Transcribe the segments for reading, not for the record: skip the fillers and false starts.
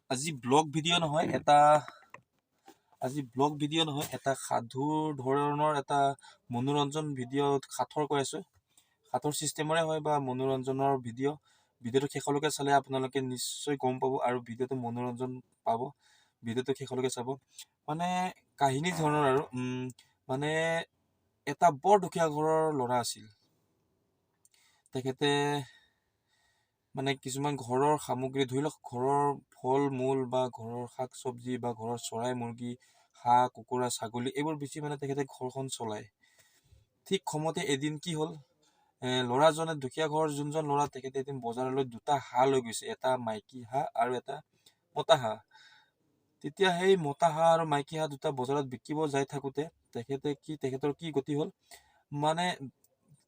আজি blog video' নহয় এটা সাধু ধৰণৰ এটা মনোৰঞ্জন ভিডিঅ' সাঁথৰ কৈ আছো। সাঁথৰ চিষ্টেমৰে হয় বা মনোৰঞ্জনৰ ভিডিঅ'টো শেষলৈকে চালে আপোনালোকে নিশ্চয় গম পাব আৰু ভিডিঅ'টো মনোৰঞ্জন পাব। ভিডিঅ'টো শেষলৈকে চাব। মানে কাহিনী ধৰণৰ আৰু মানে এটা বৰ দুখীয়া ঘৰৰ ল'ৰা আছিল। তেখেতে মানে কিছুমান ঘৰৰ সামগ্ৰী ধৰি লওক ঘৰৰ ফল মূল বা ঘৰৰ শাক চবজি বা ঘৰৰ চৰাই মুৰ্গী হাঁহ কুকুৰা ছাগলী এইবোৰ বেছি মানে তেখেতে ঘৰখন চলায়। ঠিক সময়তে এদিন কি হ'ল, ল'ৰাজনে দুখীয়া ঘৰৰ যোনজন ল'ৰা তেখেতে এদিন বজাৰলৈ দুটা হাঁহ লৈ গৈছে, এটা মাইকী হাঁহ আৰু এটা মতা হাঁহ। তেতিয়া সেই মতা হাঁহ আৰু মাইকী হাঁহ দুটা বজাৰত বিকিব যাই থাকোতে তেখেতৰ কি গতি হ'ল, মানে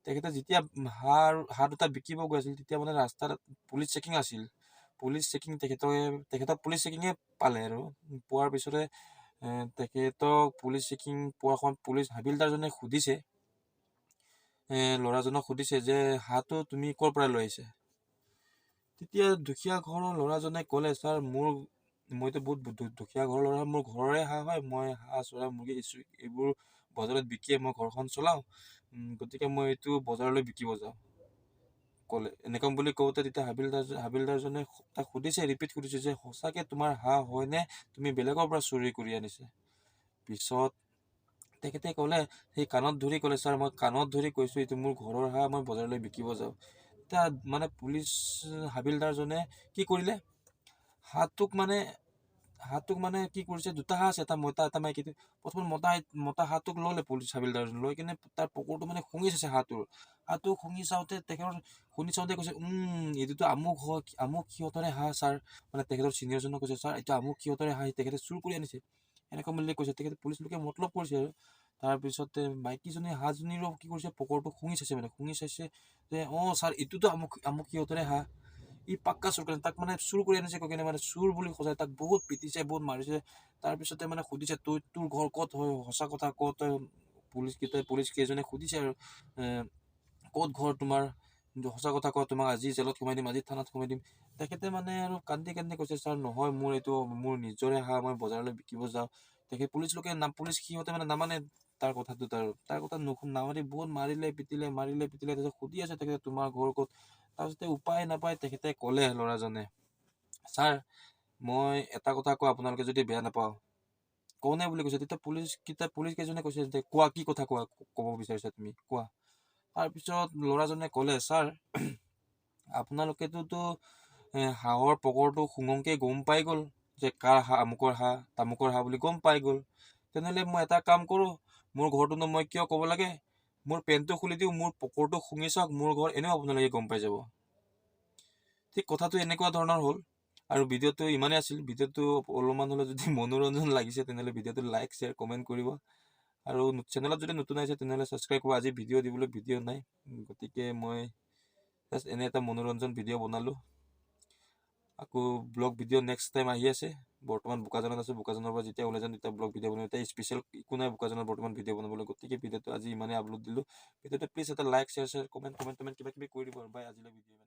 তেখেতে যেতিয়া হাঁহ দুটা বিকিব গৈ আছিল তেতিয়া মানে ৰাস্তাত পুলিচ চেকিং আছিল। তেখেতক পুলিচ চেকিঙে পালে আৰু পোৱাৰ পিছতে তেখেতক পুলিচ চেকিং পোৱাৰ সময়ত পুলিচ হাবিলদাৰজনে সুধিছে, ল'ৰাজনক সুধিছে যে হাঁহটো তুমি ক'ৰ পৰা লৈ আহিছে? তেতিয়া দুখীয়া ঘৰৰ ল'ৰাজনে ক'লে, ছাৰ মইতো বহুত দুখীয়া ঘৰৰ ল'ৰা, মোৰ ঘৰৰে হাঁহ হয়, মই হাঁহ চৰাই মুৰ্গী এইবোৰ বজাৰত বিকিয়ে মই ঘৰখন চলাওঁ, গতিকে মই এইটো বজাৰলৈ বিকিব যাওঁ ক'লে। এনেকুৱা বুলি কওঁতে তেতিয়া হাবিলদাৰজনে তাক ৰিপিট সুধিছে যে সঁচাকে তোমাৰ হাঁহ হয়নে, তুমি বেলেগৰ পৰা চুৰি কৰি আনিছে? পিছত তেখেতে ক'লে, সেই কাণত ধৰি ক'লে, ছাৰ মই কাণত ধৰি কৈছোঁ এইটো মোৰ ঘৰৰ হাঁহ, মই বজাৰলৈ বিকিব যাওঁ। এতিয়া মানে পুলিচ হাবিলদাৰজনে কি কৰিলে, হাঁহটোক মানে কি কৰিছে, দুটা হাঁহ আছে, এটা মতা এটা মাইকী। প্ৰথমে মতা হাঁহটোক ল'লে পুলিচ হাবিলদাৰজনে, লৈ কিনে তাৰ পকৰটো মানে শুঙি চাইছে হাঁহটো শুঙি চাওঁতে কৈছে, এইটোতো আমুক সিহঁতৰে হাঁহ ছাৰ। মানে তেখেতৰ চিনিয়ৰজনক কৈছে, ছাৰ এইটো আমুক সিহঁতৰে হাঁহ, তেখেতে চুৰ কৰি আনিছে এনেকুৱা বুলি কৈছে। তেখেতে পুলিচ লোকে মতলব কৰিছে আৰু তাৰপিছতে মাইকীজনী হাঁহজনীৰো কি কৰিছে, পকৰটো শুঙি চাইছে যে ছাৰ এইটোতো আমুক সিহঁতৰে হাঁহ, ই পাক্কা চুৰ কৰি তাক মানে চুৰ কৰি আনিছে কৈ কিনে মানে চুৰ বুলি সজাই তাক বহুত পিটিছে, বহুত মাৰিছে। তাৰপিছতে মানে সুধিছে, তোৰ ঘৰ ক'ত হয়, সঁচা কথা ক'ত? পুলিচ কেইজনে সুধিছে আৰু ক'ত ঘৰ তোমাৰ, সঁচা কথা কোৱা, তোমাক আজি জেলত সোমাই দিম, আজি থানাত সোমাই দিম। তেখেতে মানে আৰু কান্দি কৈছে, ছাৰ নহয়, মোৰ নিজৰে হাঁহ, মই বজাৰলৈ বিকিব যাওঁ। পুলিচ সিহঁতে মানে নামানে তাৰ কথাটোত, আৰু তাৰ কথা নামানি বহুত মাৰিলে পিটিলে তাৰপিছত সুধি আছে তেখেতে তোমাৰ ঘৰ ক'ত? তাৰপিছতে উপায় নাপায় তেখেতে ক'লে ল'ৰাজনে, ছাৰ মই এটা কথা কওঁ, আপোনালোকে যদি বেয়া নাপাওঁ কওঁনে বুলি কৈছে। তেতিয়া পুলিচ কেইজনে কৈছে যে কোৱা, কি কথা ক'ব বিচাৰিছা তুমি, কোৱা। তাৰপিছত ল'ৰাজনে ক'লে, ছাৰ আপোনালোকেতো হাঁহৰ পকৰটো শুঙংকে গম পাই গ'ল যে কাৰ হাঁহ, আমুকৰ হাঁহ তামুকৰ হাঁহ বুলি গম পাই গ'ল। তেনেহ'লে মই এটা কাম কৰোঁ, মোৰ ঘৰটোনো মই কিয় ক'ব লাগে, মোৰ পেণ্টটো খুলি দিওঁ, মোৰ পকৰটো শুঙি চাওক, মোৰ ঘৰ এনেও আপোনালোকে গম পাই যাব। ঠিক কথাটো এনেকুৱা ধৰণৰ হ'ল। আৰু ভিডিঅ'টো ইমানেই আছিল। ভিডিঅ'টো অলপমান হ'লেও যদি মনোৰঞ্জন লাগিছে তেনেহ'লে ভিডিঅ'টো লাইক শ্বেয়াৰ কমেণ্ট কৰিব, আৰু চেনেলত যদি নতুন আহিছে তেনেহ'লে ছাবস্ক্ৰাইব কৰিব। আজি ভিডিঅ' নাই, গতিকে মই জাষ্ট এনে এটা মনোৰঞ্জন ভিডিঅ' বনালোঁ। আকৌ ব্লগ ভিডিঅ' নেক্সট টাইম আহি আছে। বৰ্তমান বোকাজানত আছোঁ, বোকাজানৰ পৰা যেতিয়া ওলাই যাম তেতিয়া ব্লগ ভিডিঅ' বনাম। এতিয়া স্পেচিয়েল একো নাই বোকাজানত বৰ্তমান ভিডিঅ' বনাবলৈ, গতিকে ভিডিঅ'টো আজি ইমানেই আপলোড দিলোঁ। ভিডিঅ'টো প্লিজ এটা লাইক শ্বেয়াৰ কমেণ্ট কিবা কিবি কৰি দিব আৰু বাই, আজিলৈ ভিডিঅ'